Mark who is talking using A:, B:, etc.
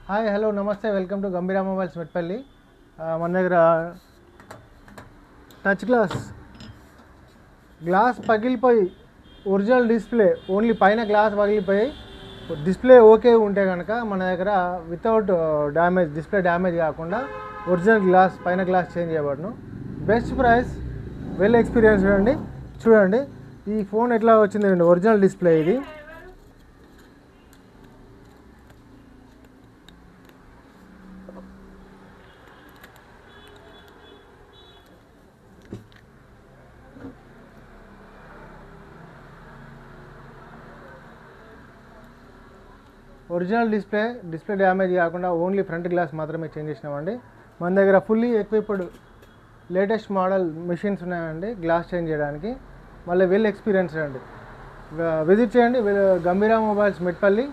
A: Hi hello నమస్తే welcome to Gambhira mobiles Metpally. మన దగ్గర టచ్ గ్లాస్ పగిలిపోయి ఒరిజినల్ డిస్ప్లే ఓన్లీ పైన గ్లాస్ పగిలిపోయి డిస్ప్లే ఓకే ఉంటే కనుక మన దగ్గర వితౌట్ డ్యామేజ్, డిస్ప్లే డ్యామేజ్ కాకుండా ఒరిజినల్ గ్లాస్ పైన గ్లాస్ చేంజ్ చేయబడును. బెస్ట్ ప్రైస్, వెల్ ఎక్స్పీరియన్స్ అండి. చూడండి ఈ ఫోన్ ఎట్లా వచ్చింది అండి. ఒరిజినల్ డిస్ప్లే ఇది. ఒరిజినల్ డిస్ప్లే డ్యామేజ్ కాకుండా ఓన్లీ ఫ్రంట్ గ్లాస్ మాత్రమే చేంజ్ చేసినామండి. మన దగ్గర fully equipped latest model machines ఉన్నాయండి గ్లాస్ చేంజ్ చేయడానికి. మళ్ళీ వెల్ ఎక్స్పీరియన్స్ అండి. విజిట్ చేయండి గంభీరా మొబైల్స్ మెట్పల్లి.